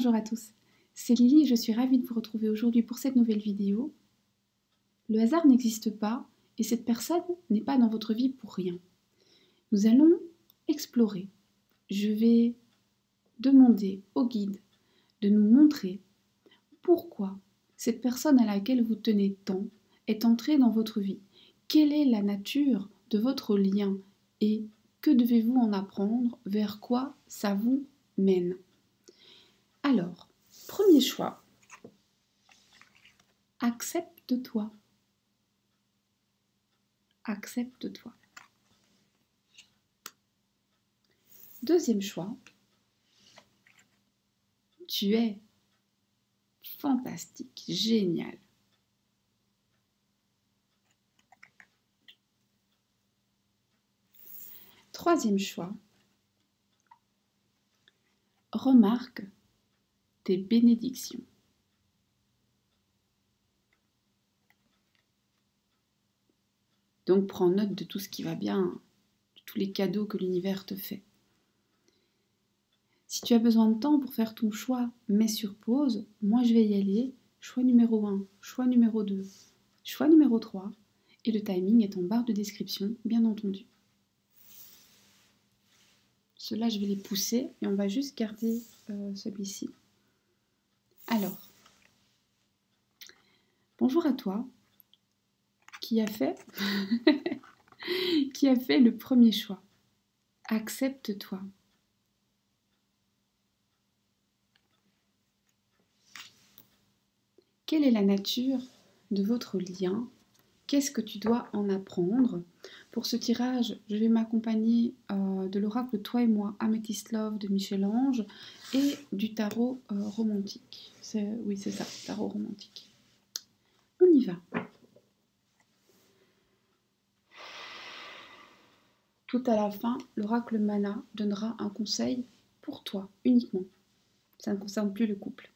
Bonjour à tous, c'est Lily et je suis ravie de vous retrouver aujourd'hui pour cette nouvelle vidéo. Le hasard n'existe pas et cette personne n'est pas dans votre vie pour rien. Nous allons explorer. Je vais demander au guide de nous montrer pourquoi cette personne à laquelle vous tenez tant est entrée dans votre vie. Quelle est la nature de votre lien et que devez-vous en apprendre? Vers quoi ça vous mène? Alors, premier choix, accepte-toi. Accepte-toi. Deuxième choix, tu es fantastique, génial. Troisième choix, remarque tes bénédictions. Donc prends note de tout ce qui va bien, de tous les cadeaux que l'univers te fait. Si tu as besoin de temps pour faire ton choix, mets sur pause, moi je vais y aller. Choix numéro 1, choix numéro 2, choix numéro 3, et le timing est en barre de description, bien entendu. Ceux-là, je vais les pousser et on va juste garder celui-ci. Alors, bonjour à toi, qui a fait le premier choix. Accepte-toi. Quelle est la nature de votre lien? Qu'est-ce que tu dois en apprendre? Pour ce tirage, je vais m'accompagner de l'oracle Toi et moi, Amethyst Love de Michel-Ange et du tarot romantique. Oui, c'est ça, tarot romantique. On y va. Tout à la fin, l'oracle Mana donnera un conseil pour toi, uniquement. Ça ne concerne plus le couple.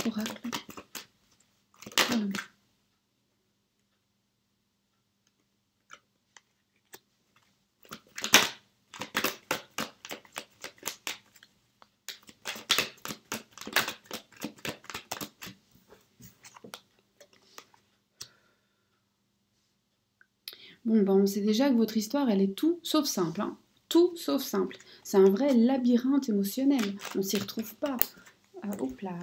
Oracle. Voilà. Bon, ben, on sait déjà que votre histoire, elle est tout sauf simple. Hein. Tout sauf simple. C'est un vrai labyrinthe émotionnel. On s'y retrouve pas. Hop là.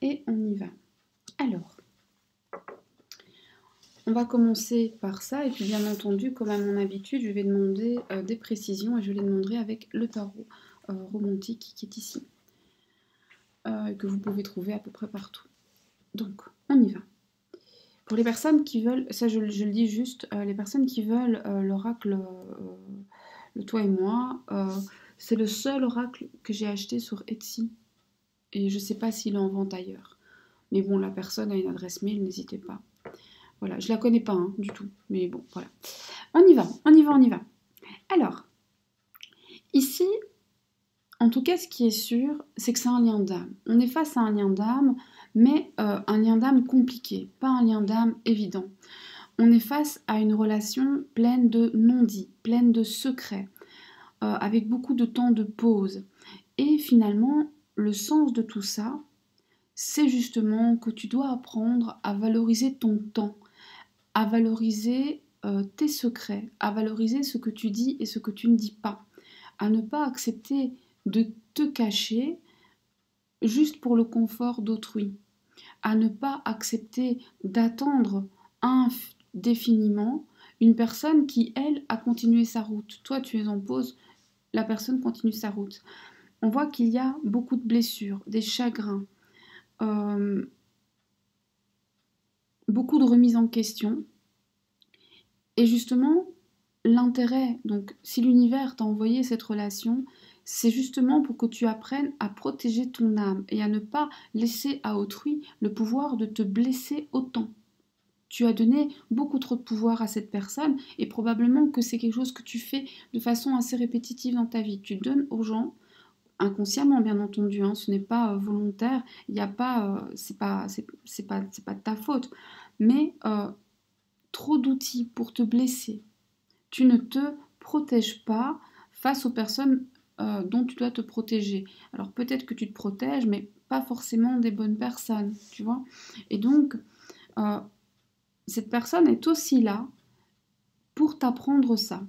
Et on y va. Alors, on va commencer par ça. Et puis, bien entendu, comme à mon habitude, je vais demander des précisions. Et je les demanderai avec le tarot romantique qui est ici. Que vous pouvez trouver à peu près partout. Donc, on y va. Pour les personnes qui veulent, ça je le dis juste, les personnes qui veulent l'oracle le Toi et moi, c'est le seul oracle que j'ai acheté sur Etsy. Et je ne sais pas s'il est en vente ailleurs. Mais bon, la personne a une adresse mail, n'hésitez pas. Voilà, je ne la connais pas hein, du tout. Mais bon, voilà. On y va, on y va, on y va. Alors, ici, en tout cas, ce qui est sûr, c'est que c'est un lien d'âme. On est face à un lien d'âme, mais un lien d'âme compliqué, pas un lien d'âme évident. On est face à une relation pleine de non-dits, pleine de secrets, avec beaucoup de temps de pause. Et finalement, le sens de tout ça, c'est justement que tu dois apprendre à valoriser ton temps, à valoriser tes secrets, à valoriser ce que tu dis et ce que tu ne dis pas, à ne pas accepter de te cacher juste pour le confort d'autrui, à ne pas accepter d'attendre indéfiniment une personne qui, elle, a continué sa route. Toi, tu es en pause, la personne continue sa route. On voit qu'il y a beaucoup de blessures, des chagrins, beaucoup de remises en question. Et justement, l'intérêt, donc si l'univers t'a envoyé cette relation, c'est justement pour que tu apprennes à protéger ton âme et à ne pas laisser à autrui le pouvoir de te blesser autant. Tu as donné beaucoup trop de pouvoir à cette personne et probablement que c'est quelque chose que tu fais de façon assez répétitive dans ta vie. Tu donnes aux gens, inconsciemment bien entendu, hein, ce n'est pas volontaire, il n'y a pas, c'est pas de ta faute, mais trop d'outils pour te blesser. Tu ne te protèges pas face aux personnes dont tu dois te protéger. Alors peut-être que tu te protèges, mais pas forcément des bonnes personnes, tu vois. Et donc, cette personne est aussi là pour t'apprendre ça.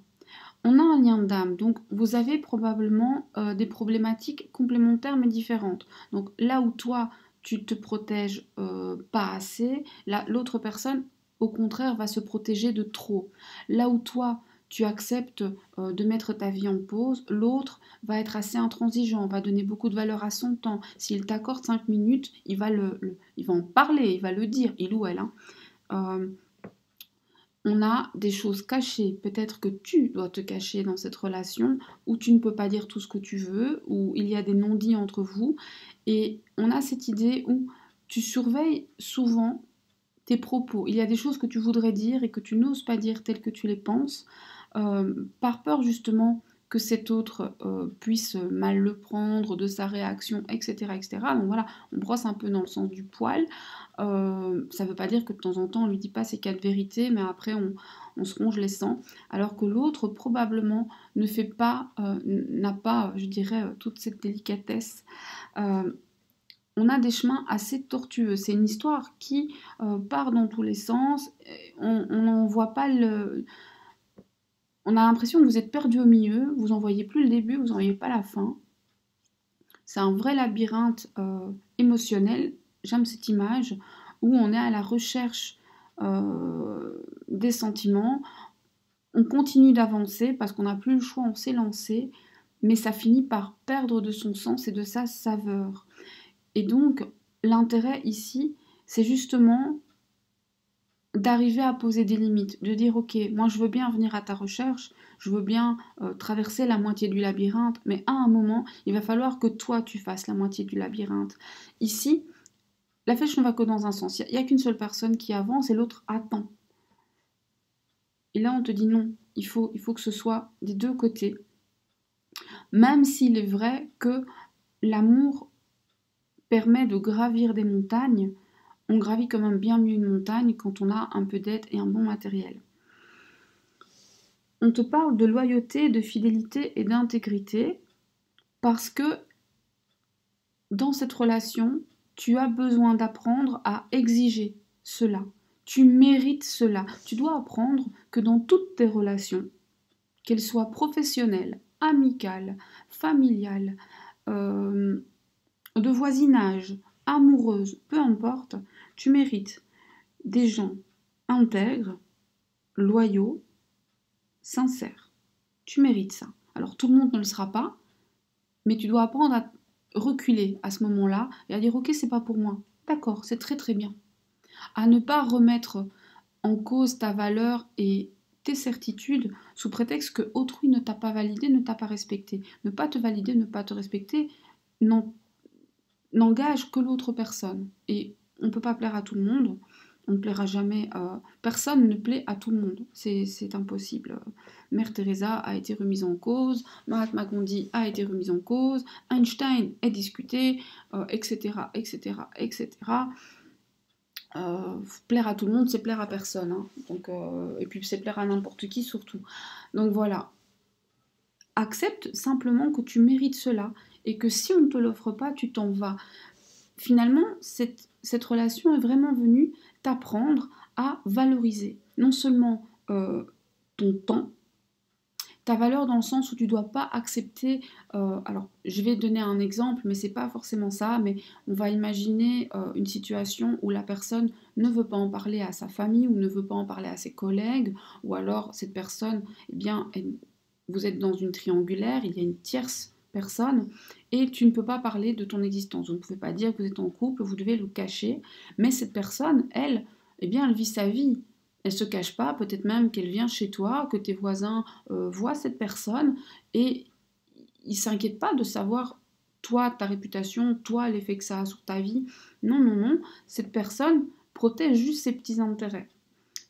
On a un lien d'âme, donc vous avez probablement des problématiques complémentaires mais différentes. Donc là où toi, tu te protèges pas assez, l'autre personne, au contraire, va se protéger de trop. Là où toi, tu acceptes de mettre ta vie en pause, l'autre va être assez intransigeant, va donner beaucoup de valeur à son temps. S'il t'accorde 5 minutes, il va en parler, il va le dire, il ou elle. Hein. On a des choses cachées. Peut-être que tu dois te cacher dans cette relation où tu ne peux pas dire tout ce que tu veux, où il y a des non-dits entre vous. Et on a cette idée où tu surveilles souvent tes propos. Il y a des choses que tu voudrais dire et que tu n'oses pas dire telles que tu les penses, par peur justement que cet autre puisse mal le prendre, de sa réaction, etc., etc. Donc voilà, on brosse un peu dans le sens du poil. Ça ne veut pas dire que de temps en temps on lui dit pas ses quatre vérités, mais après on se ronge les sangs, alors que l'autre probablement ne fait pas, n'a pas, je dirais, toute cette délicatesse. On a des chemins assez tortueux. C'est une histoire qui part dans tous les sens. On n'en voit pas le. On a l'impression que vous êtes perdu au milieu. Vous n'en voyez plus le début, vous n'en voyez pas la fin. C'est un vrai labyrinthe émotionnel. J'aime cette image où on est à la recherche des sentiments. On continue d'avancer parce qu'on n'a plus le choix, on s'est lancé, mais ça finit par perdre de son sens et de sa saveur. Et donc, l'intérêt ici, c'est justement d'arriver à poser des limites, de dire ok, moi je veux bien venir à ta recherche, je veux bien traverser la moitié du labyrinthe, mais à un moment, il va falloir que toi tu fasses la moitié du labyrinthe. Ici, la flèche ne va que dans un sens, il n'y a qu'une seule personne qui avance et l'autre attend. Et là on te dit non, il faut que ce soit des deux côtés, même s'il est vrai que l'amour permet de gravir des montagnes. On gravit quand même bien mieux une montagne quand on a un peu d'aide et un bon matériel. On te parle de loyauté, de fidélité et d'intégrité parce que dans cette relation, tu as besoin d'apprendre à exiger cela. Tu mérites cela. Tu dois apprendre que dans toutes tes relations, qu'elles soient professionnelles, amicales, familiales, de voisinage, amoureuses, peu importe, tu mérites des gens intègres, loyaux, sincères. Tu mérites ça. Alors tout le monde ne le sera pas, mais tu dois apprendre à reculer à ce moment-là et à dire ok, c'est pas pour moi. D'accord, c'est très très bien. À ne pas remettre en cause ta valeur et tes certitudes sous prétexte que autrui ne t'a pas validé, ne t'a pas respecté. Ne pas te valider, ne pas te respecter n'engage que l'autre personne. Et on ne peut pas plaire à tout le monde. On ne plaira jamais. Personne ne plaît à tout le monde. C'est impossible. Mère Teresa a été remise en cause. Mahatma Gandhi a été remise en cause. Einstein est discuté, etc., etc., etc. Plaire à tout le monde, c'est plaire à personne. Hein. Donc, et puis c'est plaire à n'importe qui surtout. Donc voilà. Accepte simplement que tu mérites cela et que si on ne te l'offre pas, tu t'en vas. Finalement, cette relation est vraiment venue t'apprendre à valoriser non seulement ton temps, ta valeur dans le sens où tu ne dois pas accepter... alors, je vais donner un exemple, mais c'est pas forcément ça, mais on va imaginer une situation où la personne ne veut pas en parler à sa famille ou ne veut pas en parler à ses collègues, ou alors cette personne, eh bien, vous êtes dans une triangulaire, il y a une tierce personne, et tu ne peux pas parler de ton existence. Vous ne pouvez pas dire que vous êtes en couple, vous devez le cacher, mais cette personne, elle, eh bien, elle vit sa vie. Elle ne se cache pas, peut-être même qu'elle vient chez toi, que tes voisins voient cette personne, et ne s'inquiète pas de savoir, toi, ta réputation, toi, l'effet que ça a sur ta vie. Non, non, non. Cette personne protège juste ses petits intérêts.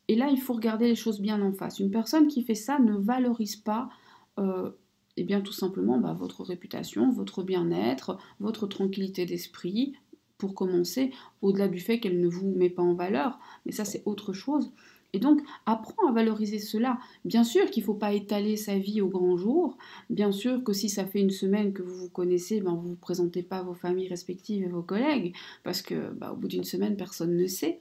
Et là, il faut regarder les choses bien en face. Une personne qui fait ça ne valorise pas, eh bien, tout simplement, votre réputation, votre bien-être, votre tranquillité d'esprit, pour commencer, au-delà du fait qu'elle ne vous met pas en valeur. Mais ça, c'est autre chose. Et donc, apprends à valoriser cela. Bien sûr qu'il ne faut pas étaler sa vie au grand jour. Bien sûr que si ça fait une semaine que vous vous connaissez, vous ne vous présentez pas à vos familles respectives et vos collègues, parce que au bout d'une semaine, personne ne sait.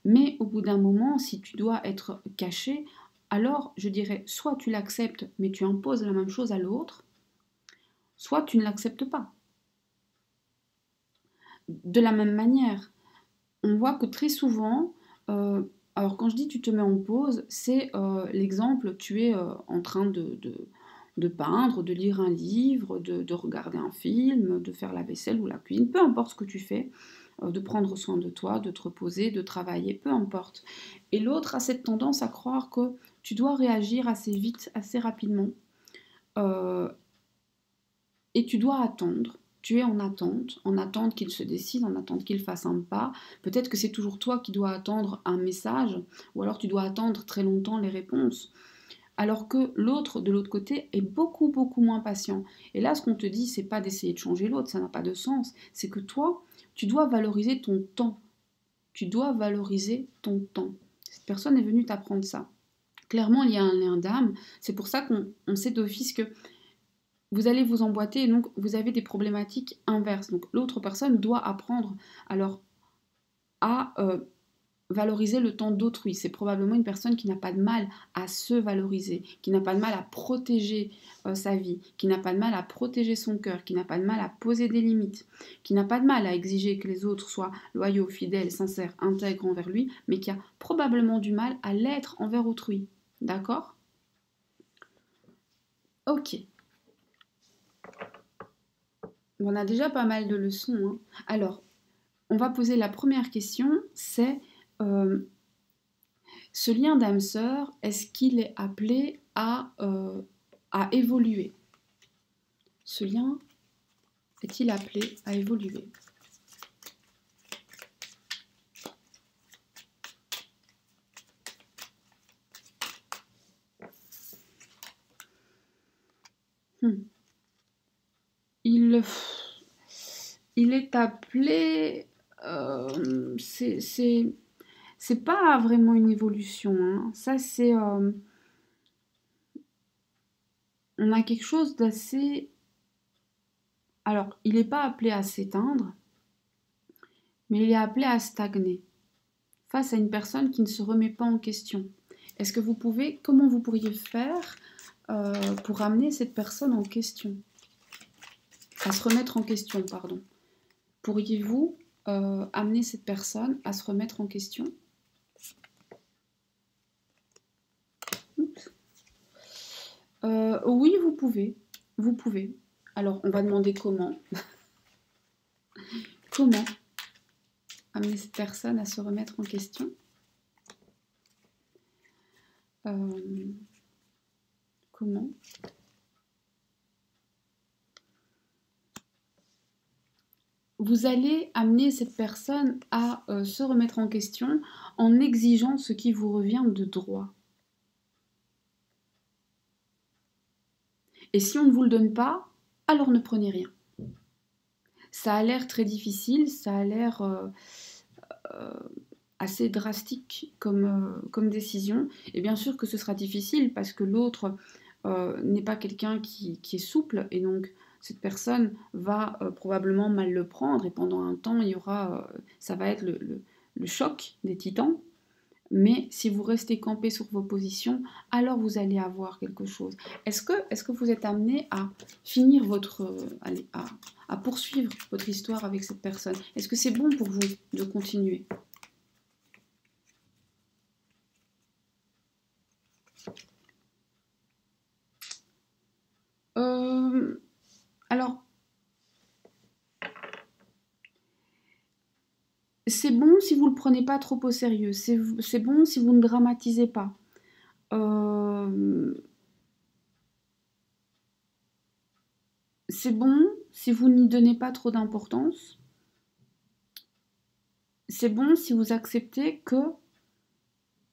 Mais au bout d'un moment, si tu dois être caché, alors je dirais soit tu l'acceptes, mais tu imposes la même chose à l'autre, soit tu ne l'acceptes pas. De la même manière, on voit que très souvent, alors quand je dis tu te mets en pause, c'est l'exemple, tu es en train de peindre, de lire un livre, de regarder un film, de faire la vaisselle ou la cuisine, peu importe ce que tu fais, de prendre soin de toi, de te reposer, de travailler, peu importe. Et l'autre a cette tendance à croire que tu dois réagir assez vite, assez rapidement, euh, et tu dois attendre. Tu es en attente qu'il se décide, en attente qu'il fasse un pas. Peut-être que c'est toujours toi qui dois attendre un message, ou alors tu dois attendre très longtemps les réponses. Alors que l'autre, de l'autre côté, est beaucoup, beaucoup moins patient. Et là, ce qu'on te dit, c'est pas d'essayer de changer l'autre, ça n'a pas de sens. C'est que toi, tu dois valoriser ton temps. Tu dois valoriser ton temps. Cette personne est venue t'apprendre ça. Clairement, il y a un lien d'âme. C'est pour ça qu'on sait d'office que vous allez vous emboîter et donc vous avez des problématiques inverses. Donc l'autre personne doit apprendre alors à valoriser le temps d'autrui. C'est probablement une personne qui n'a pas de mal à se valoriser, qui n'a pas de mal à protéger sa vie, qui n'a pas de mal à protéger son cœur, qui n'a pas de mal à poser des limites, qui n'a pas de mal à exiger que les autres soient loyaux, fidèles, sincères, intègres envers lui, mais qui a probablement du mal à l'être envers autrui. D'accord? Ok. On a déjà pas mal de leçons, hein. Alors, on va poser la première question, c'est ce lien d'âme-sœur, est-ce qu'il est appelé à évoluer? Ce lien est-il appelé à évoluer? Il est appelé... c'est pas vraiment une évolution, hein. Ça, c'est... on a quelque chose d'assez... Alors, il n'est pas appelé à s'éteindre, mais il est appelé à stagner face à une personne qui ne se remet pas en question. Est-ce que vous pouvez... Comment vous pourriez faire pour amener cette personne en question? À se remettre en question, pardon. Pourriez-vous amener cette personne à se remettre en question? Oui, vous pouvez. Vous pouvez. Alors, on va demander comment. Comment amener cette personne à se remettre en question? Comment? Vous allez amener cette personne à se remettre en question en exigeant ce qui vous revient de droit. Et si on ne vous le donne pas, alors ne prenez rien. Ça a l'air très difficile, ça a l'air assez drastique comme décision. Et bien sûr que ce sera difficile parce que l'autre n'est pas quelqu'un qui est souple et donc cette personne va probablement mal le prendre et pendant un temps, il y aura, ça va être le choc des titans. Mais si vous restez campé sur vos positions, alors vous allez avoir quelque chose. Est-ce que vous êtes amené à finir à poursuivre votre histoire avec cette personne? Est-ce que c'est bon pour vous de continuer? Alors, c'est bon si vous ne le prenez pas trop au sérieux. C'est bon si vous ne dramatisez pas. c'est bon si vous n'y donnez pas trop d'importance. C'est bon si vous acceptez que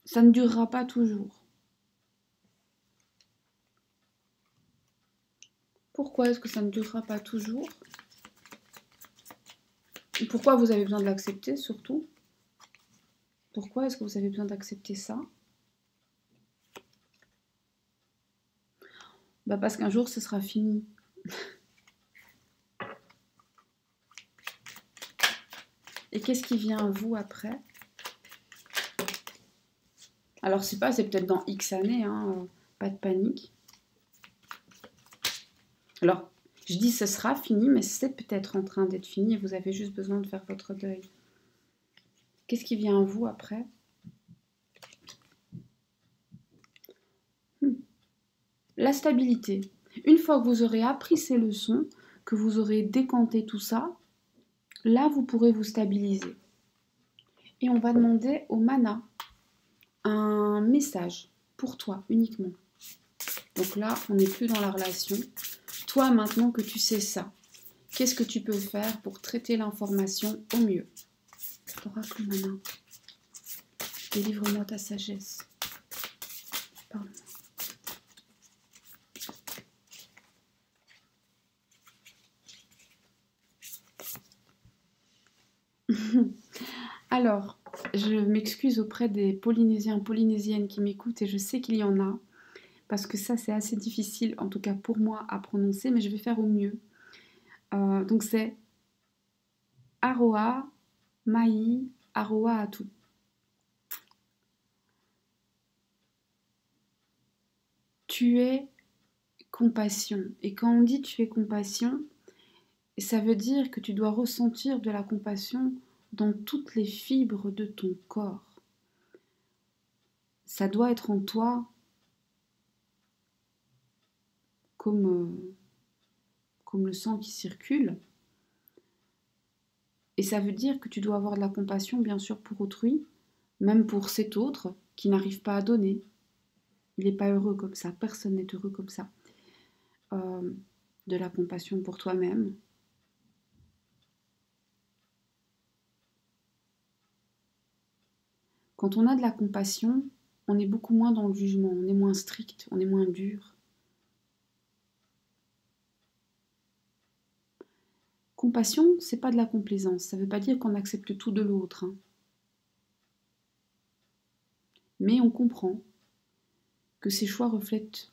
ça ne durera pas toujours. Pourquoi est-ce que ça ne durera pas toujours? Pourquoi vous avez besoin de l'accepter surtout? Pourquoi est-ce que vous avez besoin d'accepter ça? Bah parce qu'un jour ce sera fini. Et qu'est-ce qui vient à vous après? Alors c'est peut-être dans X années, hein, pas de panique. Alors, je dis ce sera fini, mais c'est peut-être en train d'être fini et vous avez juste besoin de faire votre deuil. Qu'est-ce qui vient à vous après? La stabilité. Une fois que vous aurez appris ces leçons, que vous aurez décanté tout ça, là vous pourrez vous stabiliser. Et on va demander au mana un message pour toi uniquement. Donc là, on n'est plus dans la relation. Toi, maintenant que tu sais ça, qu'est-ce que tu peux faire pour traiter l'information au mieux? Oracle mana, délivre-moi ta sagesse. Parle-moi. Alors, je m'excuse auprès des Polynésiens, Polynésiennes qui m'écoutent et je sais qu'il y en a, parce que ça c'est assez difficile, en tout cas pour moi, à prononcer, mais je vais faire au mieux. Donc c'est Aroa, Mai, Aroa Atu. Tu es compassion. Et quand on dit tu es compassion, ça veut dire que tu dois ressentir de la compassion dans toutes les fibres de ton corps. Ça doit être en toi comme le sang qui circule. Et ça veut dire que tu dois avoir de la compassion, bien sûr, pour autrui, même pour cet autre qui n'arrive pas à donner. Il n'est pas heureux comme ça, personne n'est heureux comme ça. De la compassion pour toi-même. Quand on a de la compassion, on est beaucoup moins dans le jugement, on est moins strict, on est moins dur. Compassion, c'est pas de la complaisance, ça ne veut pas dire qu'on accepte tout de l'autre. Hein. Mais on comprend que ses choix reflètent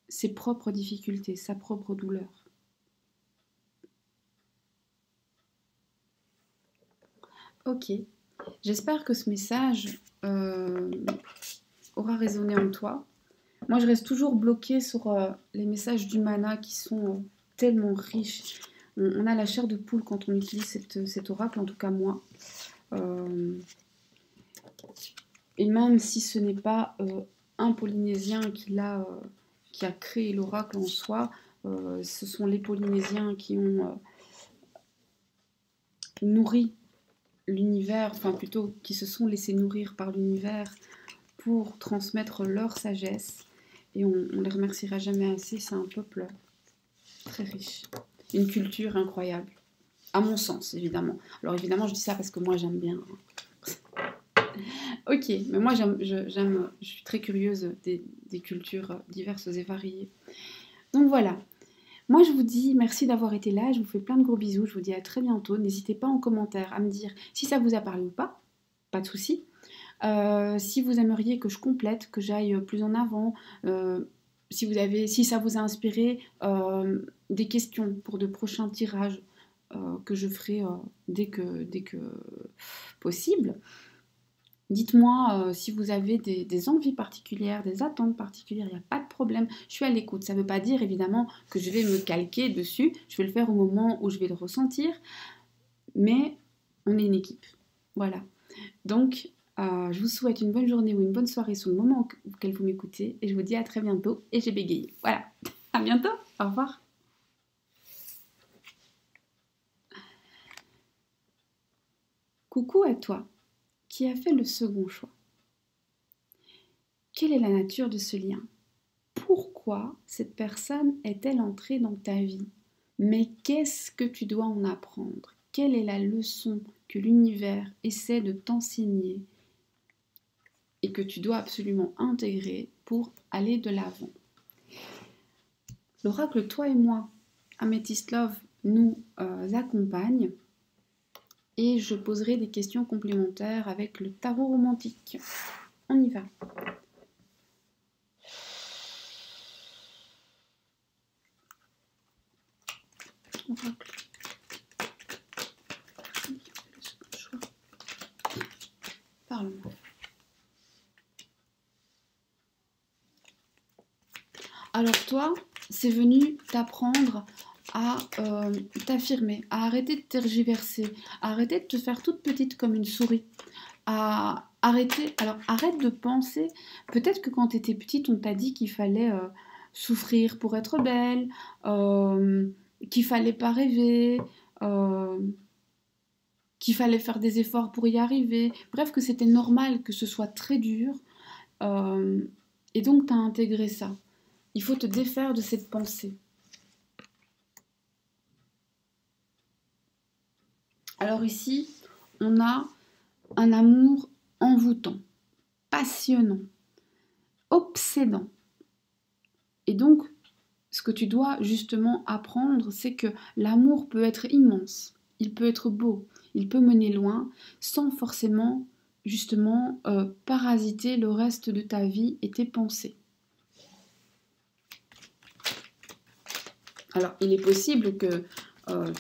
ses propres difficultés, sa propre douleur. Ok, j'espère que ce message aura résonné en toi. Moi, je reste toujours bloquée sur les messages du mana qui sont tellement riches. On a la chair de poule quand on utilise cet oracle, en tout cas moi. Et même si ce n'est pas un Polynésien qui a créé l'oracle en soi, ce sont les Polynésiens qui ont nourri l'univers, enfin plutôt qui se sont laissés nourrir par l'univers pour transmettre leur sagesse. Et on ne les remerciera jamais assez, c'est un peuple très riche. Une culture incroyable. À mon sens, évidemment. Alors évidemment, je dis ça parce que moi, j'aime bien. Ok, mais moi, je suis très curieuse des cultures diverses et variées. Donc voilà. Moi, je vous dis merci d'avoir été là. Je vous fais plein de gros bisous. Je vous dis à très bientôt. N'hésitez pas en commentaire à me dire si ça vous a parlé ou pas. Pas de souci. Si vous aimeriez que je complète, que j'aille plus en avant, si ça vous a inspiré des questions pour de prochains tirages que je ferai dès que possible. Dites-moi si vous avez des envies particulières, des attentes particulières, il n'y a pas de problème, je suis à l'écoute. Ça ne veut pas dire évidemment que je vais me calquer dessus, je vais le faire au moment où je vais le ressentir, mais on est une équipe. Voilà. Donc, je vous souhaite une bonne journée ou une bonne soirée sur le moment auquel vous m'écoutez et je vous dis à très bientôt et j'ai bégayé. Voilà. À bientôt. Au revoir. Coucou à toi qui a fait le second choix. Quelle est la nature de ce lien? Pourquoi cette personne est-elle entrée dans ta vie? Mais qu'est-ce que tu dois en apprendre? Quelle est la leçon que l'univers essaie de t'enseigner et que tu dois absolument intégrer pour aller de l'avant? L'oracle Toi et moi, Amethyst Love, nous accompagne et je poserai des questions complémentaires avec le tarot romantique. On y va. Oracle. Parle-moi. Alors toi, c'est venu t'apprendre à t'affirmer, à arrêter de tergiverser, à arrêter de te faire toute petite comme une souris, à arrêter, alors arrête de penser, peut-être que quand tu étais petite, on t'a dit qu'il fallait souffrir pour être belle, qu'il fallait pas rêver, euh, qu'il fallait faire des efforts pour y arriver, bref, que c'était normal que ce soit très dur, euh, et donc tu as intégré ça. Il faut te défaire de cette pensée. Alors ici, on a un amour envoûtant, passionnant, obsédant. Et donc, ce que tu dois justement apprendre, c'est que l'amour peut être immense, il peut être beau, il peut mener loin, sans forcément justement parasiter le reste de ta vie et tes pensées. Alors, il est possible que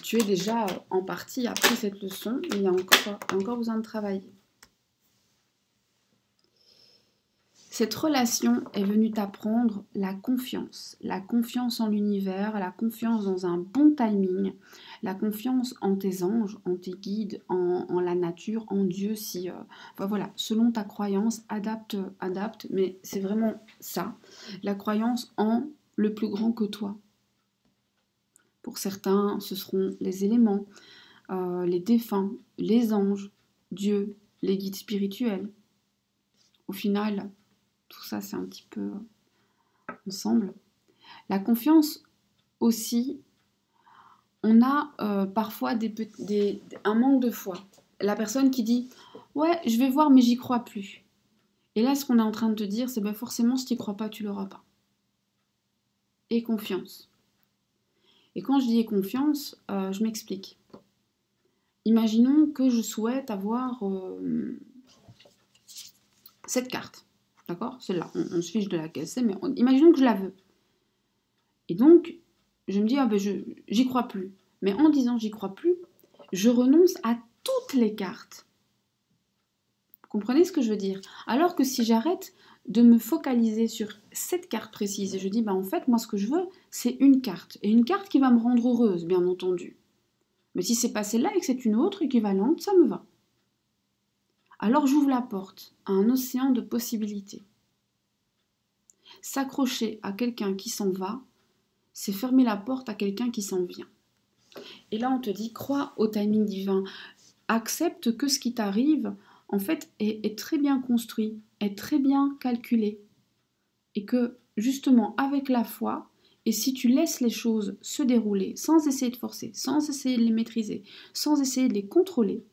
tu aies déjà en partie appris cette leçon, mais il y a encore besoin de travailler. Cette relation est venue t'apprendre la confiance en l'univers, la confiance dans un bon timing, la confiance en tes anges, en tes guides, en la nature, en Dieu, si, enfin voilà, selon ta croyance, adapte, mais c'est vraiment ça, la croyance en le plus grand que toi. Pour certains, ce seront les éléments, les défunts, les anges, Dieu, les guides spirituels. Au final, tout ça, c'est un petit peu ensemble. La confiance aussi, on a parfois un manque de foi. La personne qui dit « Ouais, je vais voir, mais j'y crois plus ». Et là, ce qu'on est en train de te dire, c'est ben forcément, si tu n'y crois pas, tu l'auras pas. Et confiance. Et quand je dis confiance, je m'explique. Imaginons que je souhaite avoir cette carte. D'accord? Celle-là. On se fiche de laquelle c'est, mais imaginons que je la veux. Et donc, je me dis, ah ben j'y crois plus. Mais en disant j'y crois plus, je renonce à toutes les cartes. Vous comprenez ce que je veux dire? Alors que si j'arrête de me focaliser sur cette carte précise, et je dis, bah en fait, moi ce que je veux, c'est une carte. Et une carte qui va me rendre heureuse, bien entendu. Mais si c'est pas celle-là et que c'est une autre équivalente, ça me va. Alors j'ouvre la porte à un océan de possibilités. S'accrocher à quelqu'un qui s'en va, c'est fermer la porte à quelqu'un qui s'en vient. Et là, on te dit, crois au timing divin. Accepte que ce qui t'arrive, en fait, est très bien construit, est très bien calculé. Et que, justement, avec la foi, et si tu laisses les choses se dérouler sans essayer de forcer, sans essayer de les maîtriser, sans essayer de les contrôler,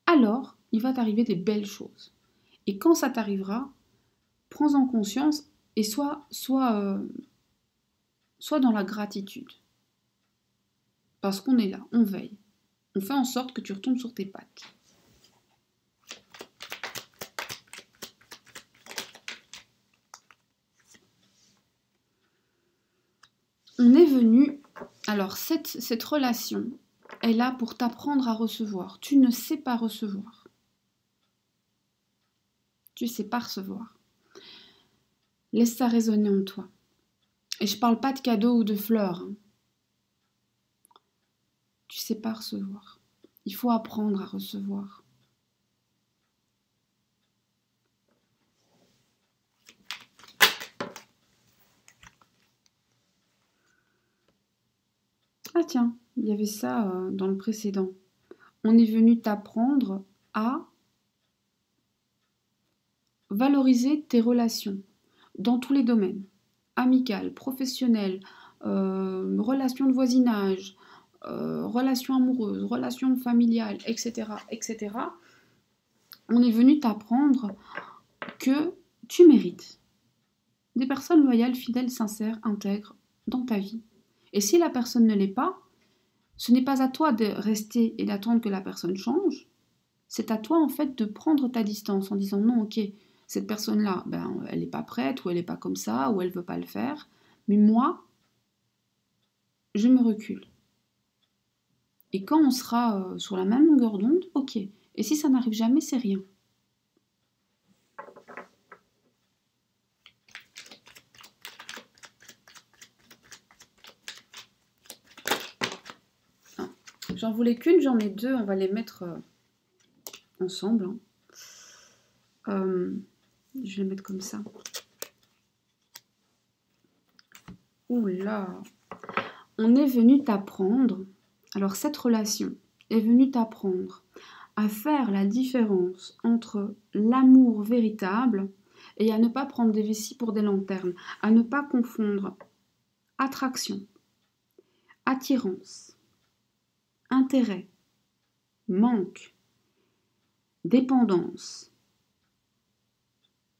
alors, il va t'arriver des belles choses. Et quand ça t'arrivera, prends-en conscience et sois dans la gratitude. Parce qu'on est là, on veille. On fait en sorte que tu retombes sur tes pattes. On est venu... Alors, cette relation est là pour t'apprendre à recevoir. Tu ne sais pas recevoir. Tu ne sais pas recevoir. Laisse ça résonner en toi. Et je ne parle pas de cadeaux ou de fleurs. Hein. Tu ne sais pas recevoir. Il faut apprendre à recevoir. Ah tiens, il y avait ça dans le précédent. On est venu t'apprendre à valoriser tes relations dans tous les domaines. Amical, professionnel, relations de voisinage, relations amoureuses, relations familiales, etc., etc., on est venu t'apprendre que tu mérites des personnes loyales, fidèles, sincères, intègres dans ta vie. Et si la personne ne l'est pas, ce n'est pas à toi de rester et d'attendre que la personne change. C'est à toi, en fait, de prendre ta distance en disant non, ok, cette personne-là, ben, elle n'est pas prête, ou elle n'est pas comme ça, ou elle ne veut pas le faire. Mais moi, je me recule. Et quand on sera sur la même longueur d'onde, ok. Et si ça n'arrive jamais, c'est rien. Ah, j'en voulais qu'une, j'en ai deux, on va les mettre ensemble. Je vais les mettre comme ça. Ouh là! On est venu t'apprendre, alors cette relation est venue t'apprendre à faire la différence entre l'amour véritable et à ne pas prendre des vessies pour des lanternes, à ne pas confondre attraction, attirance, intérêt, manque, dépendance,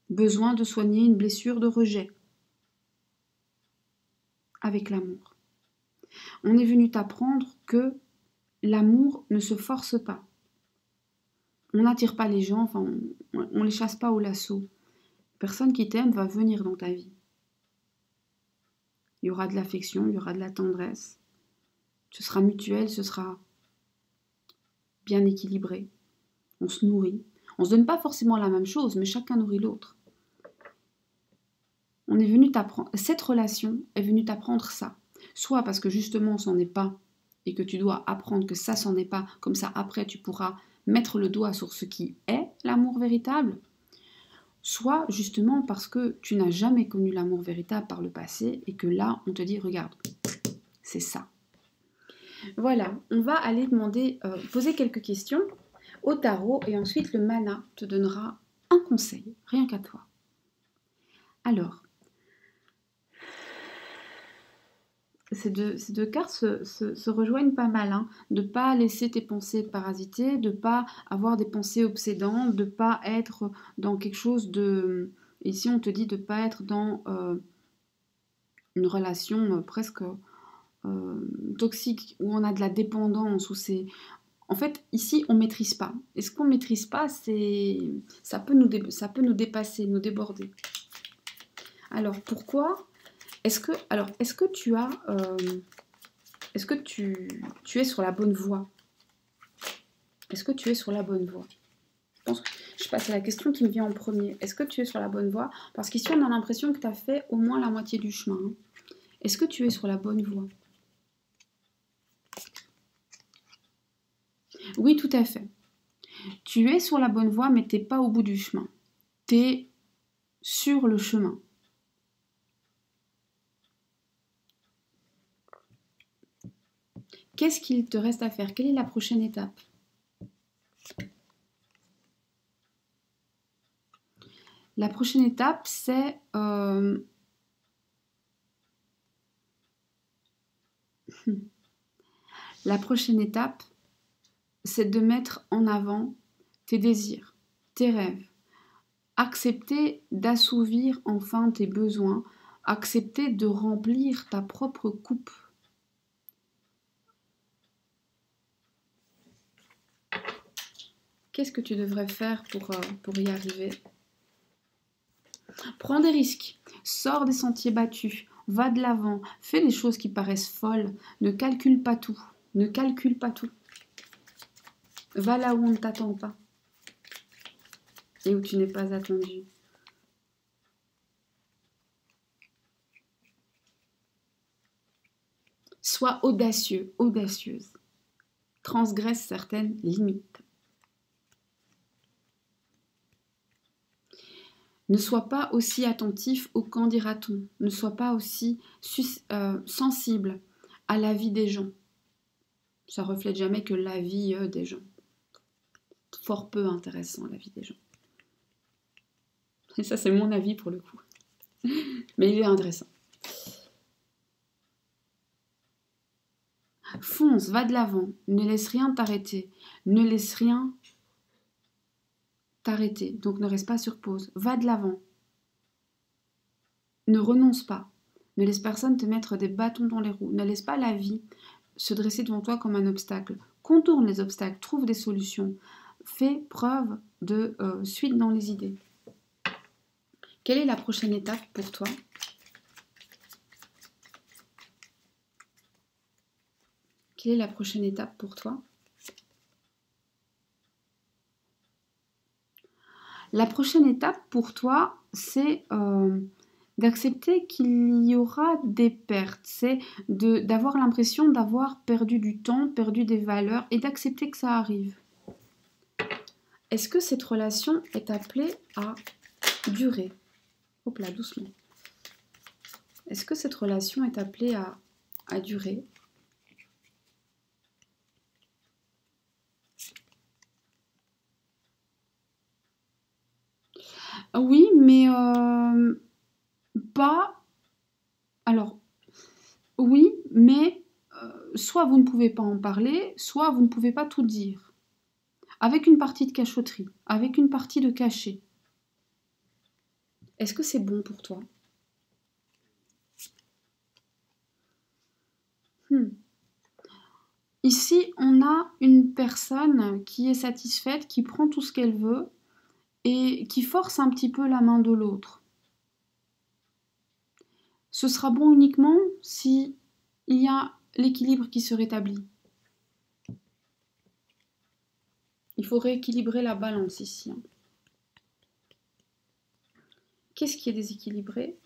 besoin de soigner une blessure de rejet avec l'amour. On est venu t'apprendre que l'amour ne se force pas. On n'attire pas les gens, enfin, on les chasse pas au lasso. Personne qui t'aime va venir dans ta vie. Il y aura de l'affection, il y aura de la tendresse. Ce sera mutuel, ce sera bien équilibré. On se nourrit. On ne se donne pas forcément la même chose, mais chacun nourrit l'autre. On est venu t'apprendre. Cette relation est venue t'apprendre ça. Soit parce que justement, c'en est pas, et que tu dois apprendre que ça, c'en est pas. Comme ça, après, tu pourras mettre le doigt sur ce qui est l'amour véritable. Soit justement parce que tu n'as jamais connu l'amour véritable par le passé et que là, on te dit, regarde, c'est ça. Voilà, on va aller poser quelques questions au tarot et ensuite le mana te donnera un conseil, rien qu'à toi. Alors, ces deux cartes se rejoignent pas mal, hein, de ne pas laisser tes pensées te parasiter, de ne pas avoir des pensées obsédantes, de ne pas être dans quelque chose de... Ici, on te dit de ne pas être dans une relation presque toxique, où on a de la dépendance, où c'est... En fait, ici, on ne maîtrise pas. Et ce qu'on ne maîtrise pas, ça peut nous dépasser, nous déborder. Alors, pourquoi est-ce que tu as... est-ce que tu es sur la bonne voie? Est-ce que tu es sur la bonne voie? Je passe à la question qui me vient en premier. Est-ce que tu es sur la bonne voie? Parce qu'ici, on a l'impression que tu as fait au moins la moitié du chemin. Hein. Est-ce que tu es sur la bonne voie? Oui, tout à fait. Tu es sur la bonne voie, mais tu n'es pas au bout du chemin. Tu es sur le chemin. Qu'est-ce qu'il te reste à faire? Quelle est la prochaine étape? La prochaine étape, c'est... La prochaine étape, c'est de mettre en avant tes désirs, tes rêves. Accepter d'assouvir enfin tes besoins. Accepter de remplir ta propre coupe. Qu'est-ce que tu devrais faire pour y arriver? Prends des risques, sors des sentiers battus, va de l'avant, fais des choses qui paraissent folles, ne calcule pas tout, ne calcule pas tout. Va là où on ne t'attend pas et où tu n'es pas attendu. Sois audacieux, audacieuse. Transgresse certaines limites. Ne sois pas aussi attentif au qu'en dira-t-on. Ne sois pas aussi sensible à la vie des gens. Ça ne reflète jamais que la vie des gens. Fort peu intéressant, la vie des gens. Et ça, c'est mon avis pour le coup. Mais il est intéressant. Fonce, va de l'avant. Ne laisse rien t'arrêter. Ne laisse rien t'arrêter. Donc ne reste pas sur pause. Va de l'avant. Ne renonce pas. Ne laisse personne te mettre des bâtons dans les roues. Ne laisse pas la vie se dresser devant toi comme un obstacle. Contourne les obstacles, trouve des solutions. Fais preuve de suite dans les idées. Quelle est la prochaine étape pour toi? Quelle est la prochaine étape pour toi? La prochaine étape pour toi, c'est d'accepter qu'il y aura des pertes. C'est d'avoir l'impression d'avoir perdu du temps, perdu des valeurs et d'accepter que ça arrive. Est-ce que cette relation est appelée à durer? Hop là, doucement. Est-ce que cette relation est appelée à durer? Oui, mais pas... Alors, oui, mais soit vous ne pouvez pas en parler, soit vous ne pouvez pas tout dire. Avec une partie de cachotterie, avec une partie de cachet. Est-ce que c'est bon pour toi? Ici, on a une personne qui est satisfaite, qui prend tout ce qu'elle veut et qui force un petit peu la main de l'autre. Ce sera bon uniquement si il y a l'équilibre qui se rétablit. Il faut rééquilibrer la balance ici. Qu'est-ce qui est déséquilibré?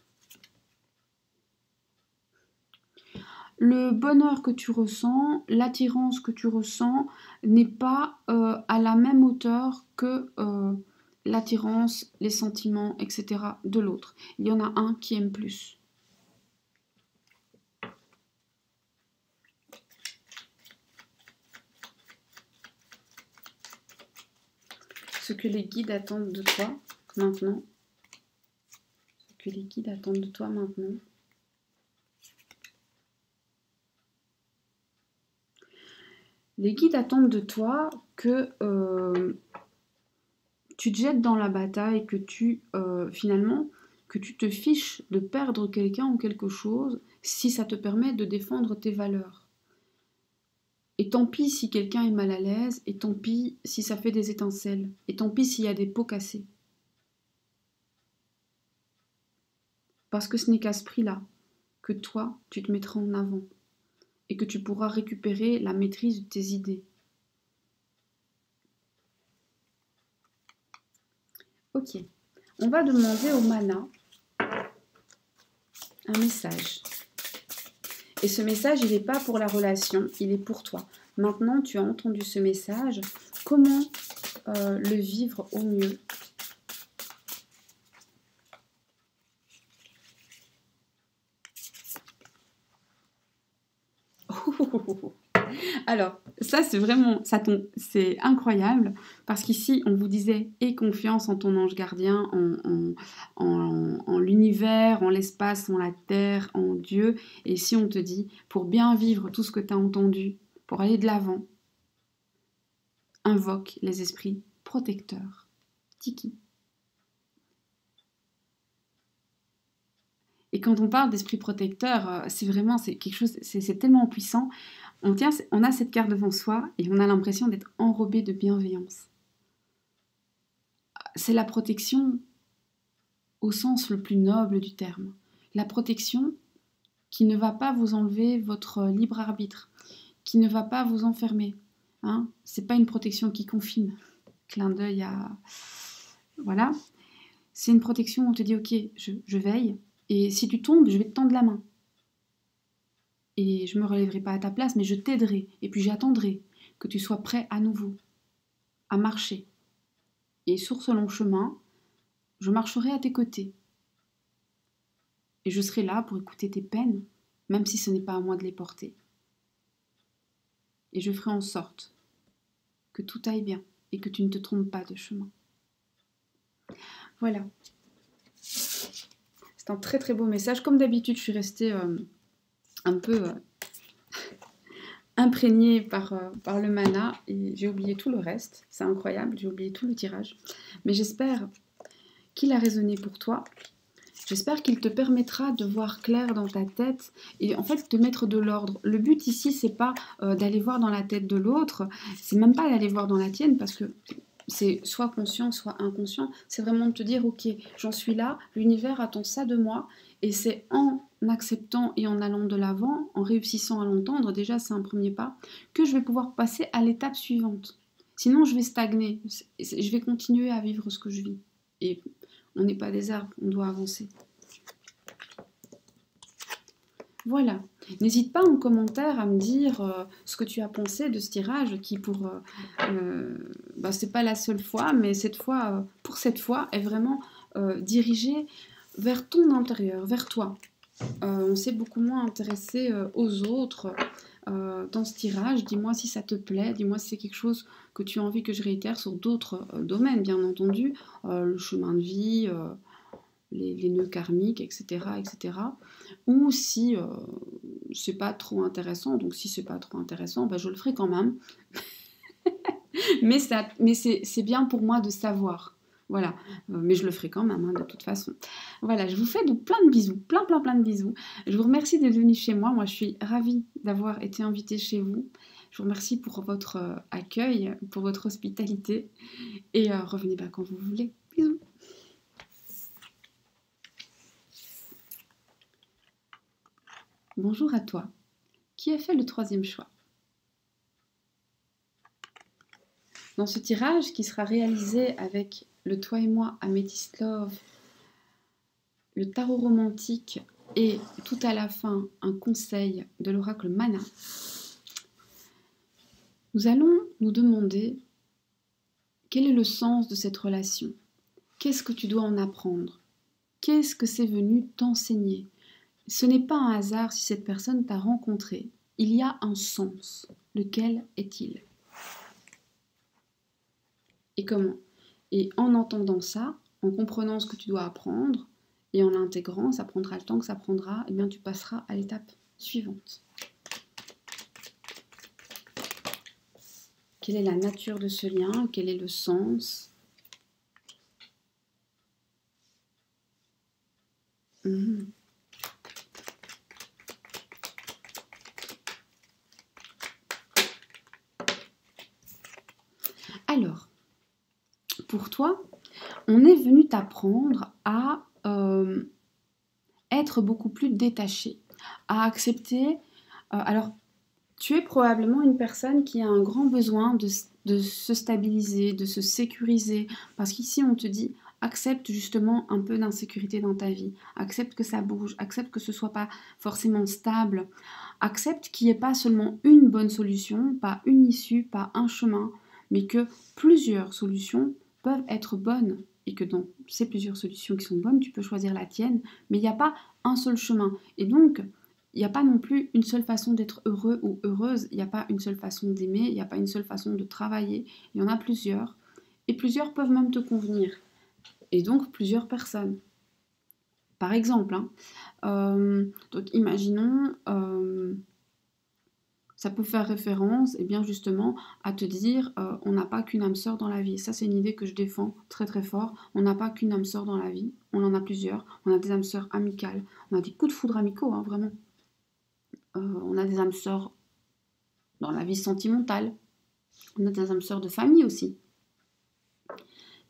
Le bonheur que tu ressens, l'attirance que tu ressens n'est pas à la même hauteur que l'attirance, les sentiments, etc. de l'autre. Il y en a un qui aime plus. Ce que les guides attendent de toi maintenant. Ce que les guides attendent de toi maintenant. Les guides attendent de toi que tu te jettes dans la bataille, que tu finalement que tu te fiches de perdre quelqu'un ou quelque chose si ça te permet de défendre tes valeurs. Et tant pis si quelqu'un est mal à l'aise, et tant pis si ça fait des étincelles, et tant pis s'il y a des pots cassés. Parce que ce n'est qu'à ce prix-là que toi, tu te mettras en avant et que tu pourras récupérer la maîtrise de tes idées. Ok, on va demander au mana un message. Et ce message, il n'est pas pour la relation, il est pour toi. Maintenant, tu as entendu ce message. Comment le vivre au mieux? Alors, ça c'est vraiment, c'est incroyable, parce qu'ici on vous disait aie confiance en ton ange gardien, en l'univers, en l'espace, en la terre, en Dieu. Et ici on te dit, pour bien vivre tout ce que tu as entendu, pour aller de l'avant, invoque les esprits protecteurs. Tiki. Et quand on parle d'esprit protecteur, c'est vraiment, c'est quelque chose, c'est tellement puissant. On a cette carte devant soi et on a l'impression d'être enrobé de bienveillance. C'est la protection au sens le plus noble du terme. La protection qui ne va pas vous enlever votre libre arbitre, qui ne va pas vous enfermer. Hein, c'est pas une protection qui confine. Clin d'œil à... Voilà. C'est une protection où on te dit, ok, je veille, et si tu tombes, je vais te tendre la main. Et je ne me relèverai pas à ta place, mais je t'aiderai. Et puis j'attendrai que tu sois prêt à nouveau à marcher. Et sur ce long chemin, je marcherai à tes côtés. Et je serai là pour écouter tes peines, même si ce n'est pas à moi de les porter. Et je ferai en sorte que tout aille bien et que tu ne te trompes pas de chemin. Voilà. C'est un très très beau message. Comme d'habitude, je suis restée un peu imprégnée par le mana et j'ai oublié tout le reste. C'est incroyable, j'ai oublié tout le tirage. Mais j'espère qu'il a résonné pour toi. J'espère qu'il te permettra de voir clair dans ta tête et en fait de mettre de l'ordre. Le but ici, c'est pas d'aller voir dans la tête de l'autre, c'est même pas d'aller voir dans la tienne parce que c'est soit conscient, soit inconscient. C'est vraiment de te dire, ok, j'en suis là, l'univers attend ça de moi et c'est en acceptant et en allant de l'avant, en réussissant à l'entendre, déjà c'est un premier pas, que je vais pouvoir passer à l'étape suivante. Sinon, je vais stagner, je vais continuer à vivre ce que je vis. Et on n'est pas des arbres, on doit avancer. Voilà. N'hésite pas en commentaire à me dire ce que tu as pensé de ce tirage qui c'est pas la seule fois, mais cette fois, pour cette fois, est vraiment dirigé vers ton intérieur, vers toi. On s'est beaucoup moins intéressé aux autres dans ce tirage. Dis-moi si ça te plaît, dis-moi si c'est quelque chose que tu as envie que je réitère sur d'autres domaines, bien entendu, le chemin de vie, les nœuds karmiques, etc., etc. Ou si c'est pas trop intéressant, donc si c'est pas trop intéressant, je le ferai quand même. mais c'est bien pour moi de savoir. Voilà, mais je le ferai quand même, de toute façon. Voilà, je vous fais plein de bisous, plein de bisous. Je vous remercie d'être venu chez moi. Moi, je suis ravie d'avoir été invitée chez vous. Je vous remercie pour votre accueil, pour votre hospitalité. Et revenez quand vous voulez. Bisous. Bonjour à toi, qui a fait le 3e choix. Dans ce tirage qui sera réalisé avec le Toi et moi Amethyst Love, le tarot romantique et tout à la fin un conseil de l'oracle Mana, nous allons nous demander quel est le sens de cette relation. Qu'est-ce que tu dois en apprendre? Qu'est-ce que c'est venu t'enseigner? Ce n'est pas un hasard si cette personne t'a rencontré. Il y a un sens. Lequel est-il? Et comment? Et en entendant ça, en comprenant ce que tu dois apprendre, et en l'intégrant, ça prendra le temps que ça prendra, et bien tu passeras à l'étape suivante. Quelle est la nature de ce lien? Quel est le sens? Alors, pour toi, on est venu t'apprendre à être beaucoup plus détaché, à accepter. Alors, tu es probablement une personne qui a un grand besoin de se stabiliser, de se sécuriser, parce qu'ici on te dit accepte justement un peu d'insécurité dans ta vie, accepte que ça bouge, accepte que ce soit pas forcément stable, accepte qu'il n'y ait pas seulement une bonne solution, pas une issue, pas un chemin, mais que plusieurs solutions peuvent être bonnes et que dans ces plusieurs solutions qui sont bonnes, tu peux choisir la tienne, mais il n'y a pas un seul chemin. Et donc, il n'y a pas non plus une seule façon d'être heureux ou heureuse, il n'y a pas une seule façon d'aimer, il n'y a pas une seule façon de travailler, il y en a plusieurs. Et plusieurs peuvent même te convenir. Et donc, plusieurs personnes. Par exemple, donc imaginons... ça peut faire référence, et bien justement, à te dire on n'a pas qu'une âme sœur dans la vie. Ça, c'est une idée que je défends très très fort. On n'a pas qu'une âme sœur dans la vie, on en a plusieurs. On a des âmes sœurs amicales, on a des coups de foudre amicaux, vraiment. On a des âmes sœurs dans la vie sentimentale. On a des âmes sœurs de famille aussi,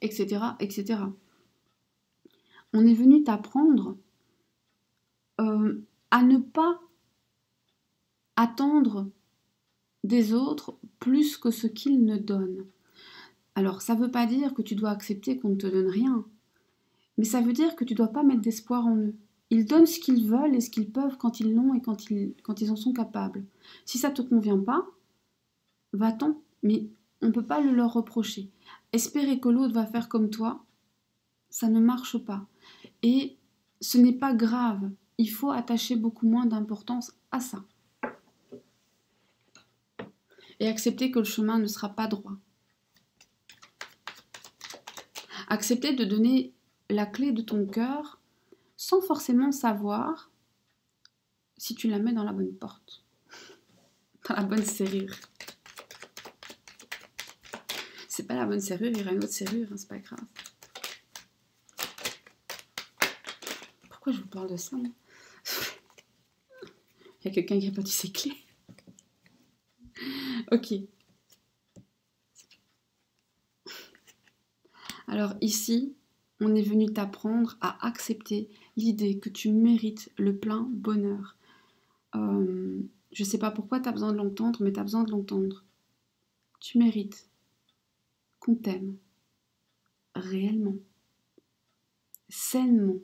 etc., etc. On est venu t'apprendre à ne pas attendre des autres plus que ce qu'ils ne donnent. Alors, ça ne veut pas dire que tu dois accepter qu'on ne te donne rien, mais ça veut dire que tu ne dois pas mettre d'espoir en eux. Ils donnent ce qu'ils veulent et ce qu'ils peuvent quand ils l'ont et quand ils en sont capables. Si ça ne te convient pas, va-t'en, mais on ne peut pas le leur reprocher. Espérer que l'autre va faire comme toi, ça ne marche pas. Et ce n'est pas grave, il faut attacher beaucoup moins d'importance à ça. Et accepter que le chemin ne sera pas droit. Accepter de donner la clé de ton cœur sans forcément savoir si tu la mets dans la bonne porte. dans la bonne serrure. C'est pas la bonne serrure, il y aura une autre serrure, hein, c'est pas grave. Pourquoi je vous parle de ça, moi? Il y a quelqu'un qui a perdu ses clés. Ok. Alors ici, on est venu t'apprendre à accepter l'idée que tu mérites le plein bonheur. Je sais pas pourquoi tu as besoin de l'entendre, mais tu as besoin de l'entendre. Tu mérites qu'on t'aime réellement, sainement,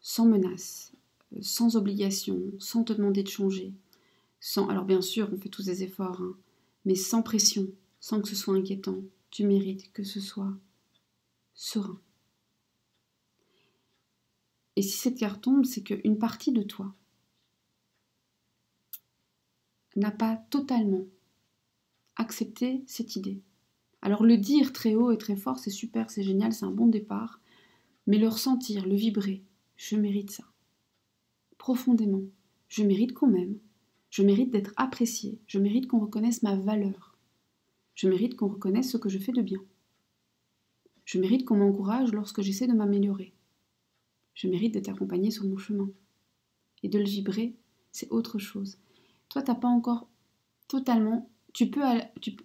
sans menace, sans obligation, sans te demander de changer. Alors bien sûr, on fait tous des efforts, hein, mais sans pression, sans que ce soit inquiétant. Tu mérites que ce soit serein. Et si cette carte tombe, c'est qu'une partie de toi n'a pas totalement accepté cette idée. Alors le dire très haut et très fort, c'est super, c'est génial, c'est un bon départ, mais le ressentir, le vibrer, je mérite ça. Profondément, je mérite qu'on m'aime, je mérite d'être appréciée, je mérite qu'on reconnaisse ma valeur, je mérite qu'on reconnaisse ce que je fais de bien. Je mérite qu'on m'encourage lorsque j'essaie de m'améliorer. Je mérite d'être accompagnée sur mon chemin. Et de le vibrer, c'est autre chose. Toi, tu n'as pas encore totalement...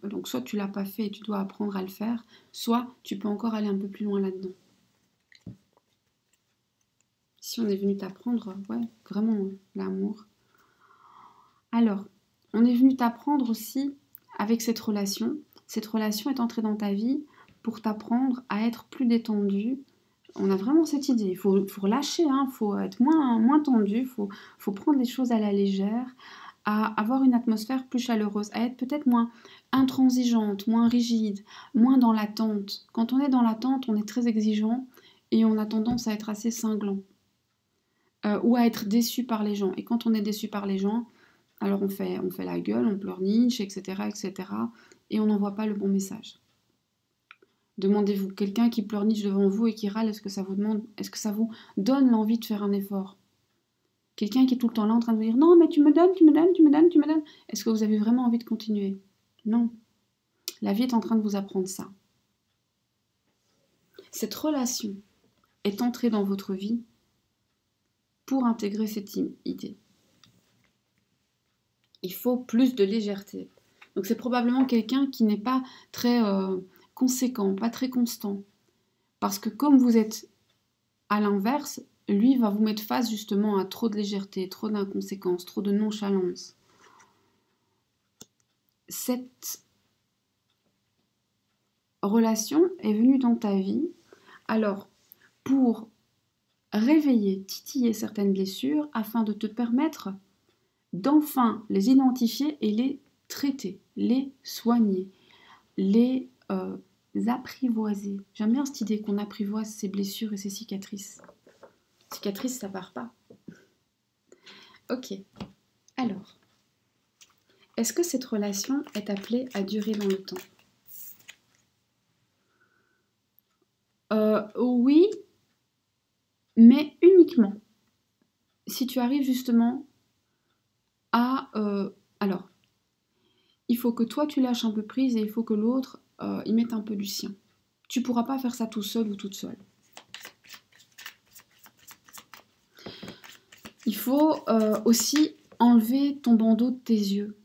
donc soit tu ne l'as pas fait et tu dois apprendre à le faire, soit tu peux encore aller un peu plus loin là-dedans. Si on est venu t'apprendre, ouais, vraiment, l'amour. Alors, on est venu t'apprendre aussi avec cette relation. Cette relation est entrée dans ta vie pour t'apprendre à être plus détendu. On a vraiment cette idée, il faut relâcher, il faut être moins tendu, il faut prendre les choses à la légère, à avoir une atmosphère plus chaleureuse, à être peut-être moins intransigeante, moins rigide, moins dans l'attente. Quand on est dans l'attente, on est très exigeant et on a tendance à être assez cinglant ou à être déçu par les gens. Et quand on est déçu par les gens, alors on fait la gueule, on pleurniche, etc., et on n'envoie pas le bon message. Demandez-vous, quelqu'un qui pleurniche devant vous et qui râle, est-ce que ça vous donne l'envie de faire un effort? Quelqu'un qui est tout le temps là en train de vous dire non mais tu me donnes, est-ce que vous avez vraiment envie de continuer? Non. La vie est en train de vous apprendre ça. Cette relation est entrée dans votre vie pour intégrer cette idée. Il faut plus de légèreté. Donc c'est probablement quelqu'un qui n'est pas très conséquent, pas très constant. Parce que comme vous êtes à l'inverse, lui va vous mettre face justement à trop de légèreté, trop d'inconséquence, trop de nonchalance. Cette relation est venue dans ta vie, alors pour réveiller, titiller certaines blessures afin de te permettre d'enfin les identifier et les traiter, les soigner, les apprivoiser. J'aime bien cette idée qu'on apprivoise ses blessures et ses cicatrices. Cicatrices, ça part pas. Ok. Alors, est-ce que cette relation est appelée à durer dans le temps? Oui, mais uniquement si tu arrives justement à... alors, il faut que toi tu lâches un peu prise et il faut que l'autre y mette un peu du sien. Tu pourras pas faire ça tout seul ou toute seule. Il faut aussi enlever ton bandeau de tes yeux.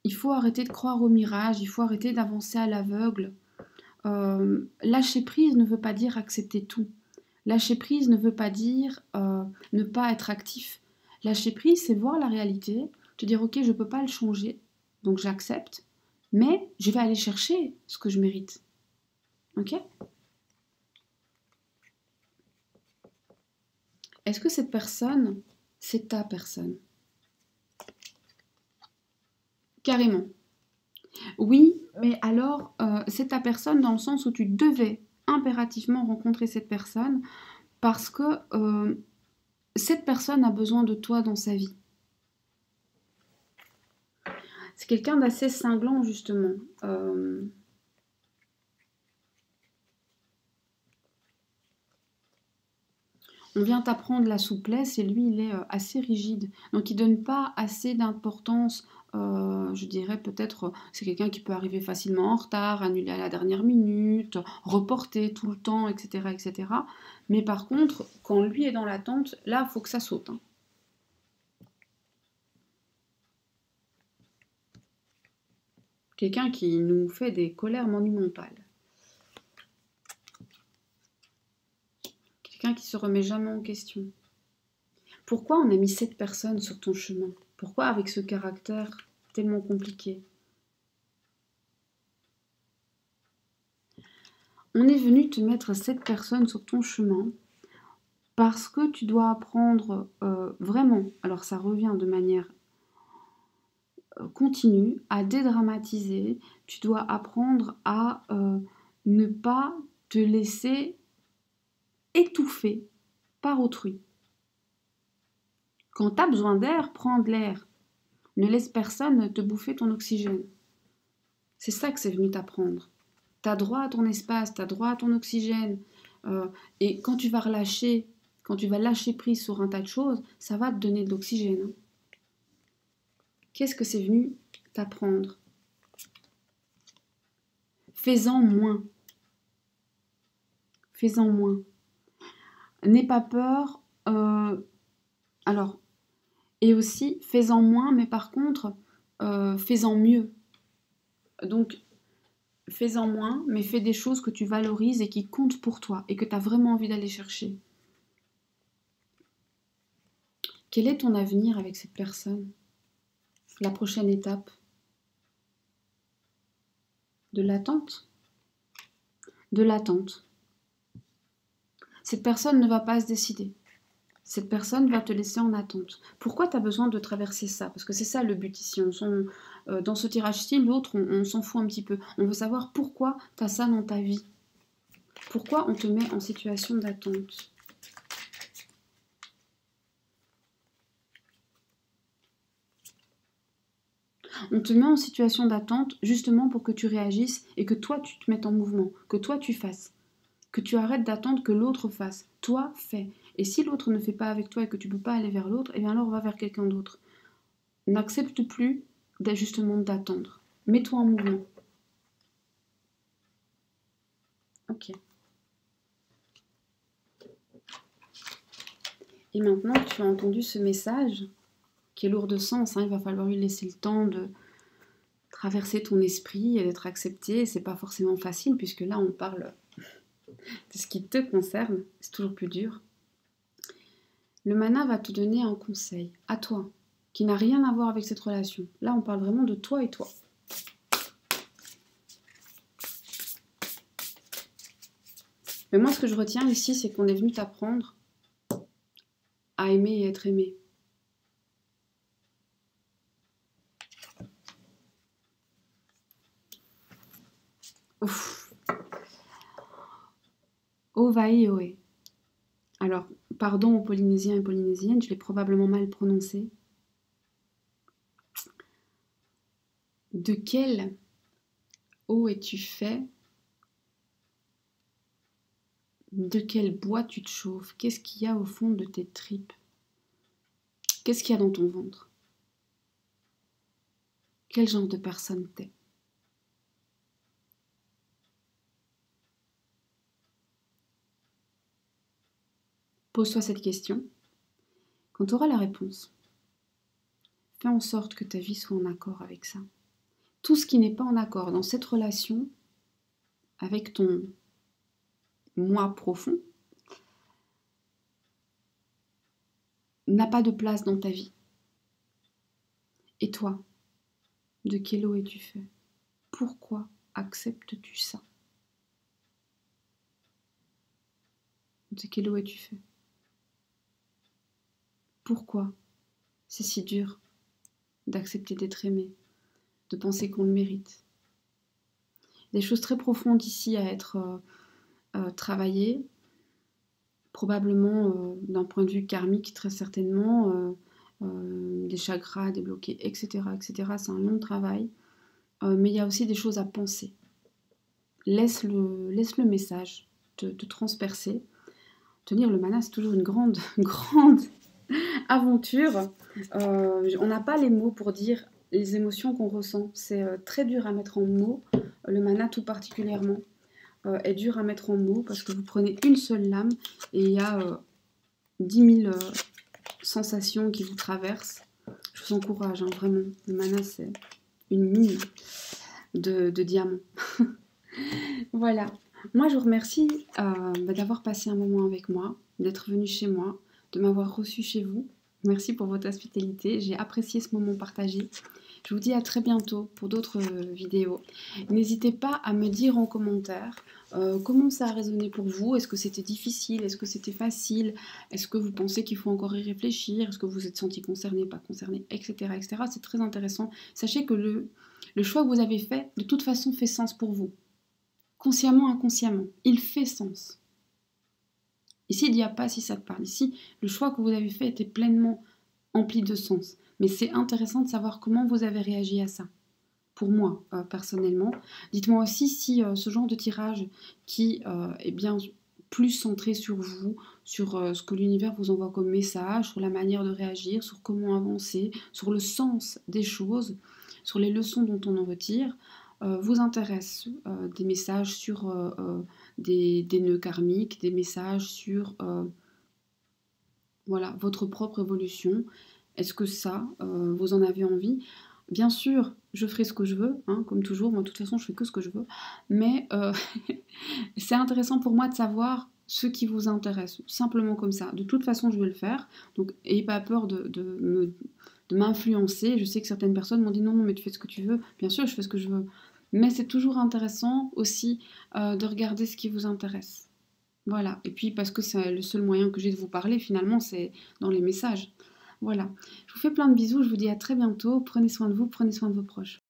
Il faut arrêter de croire au mirage, il faut arrêter d'avancer à l'aveugle. Lâcher prise ne veut pas dire accepter tout. Lâcher prise ne veut pas dire ne pas être actif. Lâcher prise, c'est voir la réalité, te dire ok, je ne peux pas le changer, donc j'accepte, mais je vais aller chercher ce que je mérite. Ok? Est-ce que cette personne, c'est ta personne? Carrément. Oui, mais alors, c'est ta personne dans le sens où tu devais impérativement rencontrer cette personne parce que cette personne a besoin de toi dans sa vie. C'est quelqu'un d'assez cinglant, justement. On vient t'apprendre la souplesse et lui, il est assez rigide. Donc, il ne donne pas assez d'importance. Je dirais peut-être, c'est quelqu'un qui peut arriver facilement en retard, annuler à la dernière minute, reporter tout le temps, etc., etc. Mais par contre, quand lui est dans l'attente, là, il faut que ça saute, hein. Quelqu'un qui nous fait des colères monumentales. Quelqu'un qui se remet jamais en question. Pourquoi on a mis cette personne sur ton chemin? Pourquoi avec ce caractère tellement compliqué? On est venu te mettre cette personne sur ton chemin parce que tu dois apprendre vraiment, alors ça revient de manière continue, à dédramatiser. Tu dois apprendre à ne pas te laisser étouffer par autrui. Quand tu as besoin d'air, prends de l'air. Ne laisse personne te bouffer ton oxygène. C'est ça que c'est venu t'apprendre. Tu as droit à ton espace, tu as droit à ton oxygène. Et quand tu vas relâcher, quand tu vas lâcher prise sur un tas de choses, ça va te donner de l'oxygène, hein. Qu'est-ce que c'est venu t'apprendre? Fais-en moins. Fais-en moins. N'aie pas peur. Alors, et aussi, fais-en moins, mais par contre, fais-en mieux. Donc, fais-en moins, mais fais des choses que tu valorises et qui comptent pour toi et que tu as vraiment envie d'aller chercher. Quel est ton avenir avec cette personne? La prochaine étape? De l'attente? De l'attente. Cette personne ne va pas se décider. Cette personne va te laisser en attente. Pourquoi tu as besoin de traverser ça? Parce que c'est ça le but ici. Dans ce tirage-ci, l'autre, on s'en fout un petit peu. On veut savoir pourquoi tu as ça dans ta vie. Pourquoi on te met en situation d'attente? On te met en situation d'attente justement pour que tu réagisses et que toi, tu te mettes en mouvement, que toi, tu fasses. Que tu arrêtes d'attendre que l'autre fasse. Toi, fais. Et si l'autre ne fait pas avec toi et que tu ne peux pas aller vers l'autre, eh bien alors va vers quelqu'un d'autre. N'accepte plus justement d'attendre. Mets-toi en mouvement. Ok. Et maintenant que tu as entendu ce message, qui est lourd de sens, hein, il va falloir lui laisser le temps de traverser ton esprit et d'être accepté. C'est pas forcément facile puisque là on parle de ce qui te concerne. C'est toujours plus dur. Le mana va te donner un conseil à toi, qui n'a rien à voir avec cette relation. Là, on parle vraiment de toi et toi. Mais moi, ce que je retiens ici, c'est qu'on est venu t'apprendre à aimer et être aimé. Ouf. Ovaï Oé. Alors, pardon aux Polynésiens et Polynésiennes, je l'ai probablement mal prononcé. De quelle eau es-tu fait? De quel bois tu te chauffes? Qu'est-ce qu'il y a au fond de tes tripes? Qu'est-ce qu'il y a dans ton ventre? Quel genre de personne t'es? Pose-toi cette question. Quand tu auras la réponse, fais en sorte que ta vie soit en accord avec ça. Tout ce qui n'est pas en accord dans cette relation avec ton moi profond n'a pas de place dans ta vie. Et toi, de quelle eau es-tu fait? Pourquoi acceptes-tu ça? De quelle eau es-tu fait? Pourquoi c'est si dur d'accepter d'être aimé, de penser qu'on le mérite? Des choses très profondes ici à être travaillées, probablement d'un point de vue karmique très certainement, des chakras débloqués, etc. etc. C'est un long travail, mais il y a aussi des choses à penser. Laisse le message te transpercer. tenir le mana, c'est toujours une grande, grande aventure. On n'a pas les mots pour dire les émotions qu'on ressent. C'est très dur à mettre en mots. Le mana tout particulièrement est dur à mettre en mots parce que vous prenez une seule lame et il y a 10 000 sensations qui vous traversent. Je vous encourage, hein, vraiment. Le mana, c'est une mine de diamants. Voilà. Moi, je vous remercie d'avoir passé un moment avec moi, d'être venu chez moi, de m'avoir reçu chez vous. Merci pour votre hospitalité. J'ai apprécié ce moment partagé. Je vous dis à très bientôt pour d'autres vidéos. N'hésitez pas à me dire en commentaire comment ça a résonné pour vous. Est-ce que c'était difficile? Est-ce que c'était facile? Est-ce que vous pensez qu'il faut encore y réfléchir? Est-ce que vous vous êtes senti concerné, pas concerné, etc. etc. C'est très intéressant. Sachez que le choix que vous avez fait, de toute façon, fait sens pour vous. Consciemment, inconsciemment, il fait sens. Ici, il n'y a pas si ça te parle. Ici, le choix que vous avez fait était pleinement empli de sens. Mais c'est intéressant de savoir comment vous avez réagi à ça. Pour moi, personnellement. Dites-moi aussi si ce genre de tirage qui est bien plus centré sur vous, sur ce que l'univers vous envoie comme message, sur la manière de réagir, sur comment avancer, sur le sens des choses, sur les leçons dont on en retire, vous intéresse. Des messages sur des nœuds karmiques, des messages sur voilà, votre propre évolution. Est-ce que ça, vous en avez envie? Bien sûr, je ferai ce que je veux, hein, comme toujours. Moi, de toute façon, je fais que ce que je veux. Mais c'est intéressant pour moi de savoir ce qui vous intéresse, simplement comme ça. De toute façon, je vais le faire. Donc, n'ayez pas peur de m'influencer. Je sais que certaines personnes m'ont dit non, mais tu fais ce que tu veux. Bien sûr, je fais ce que je veux. Mais c'est toujours intéressant aussi de regarder ce qui vous intéresse. Voilà. Et puis, parce que c'est le seul moyen que j'ai de vous parler, finalement, c'est dans les messages. Voilà. Je vous fais plein de bisous. Je vous dis à très bientôt. Prenez soin de vous, prenez soin de vos proches.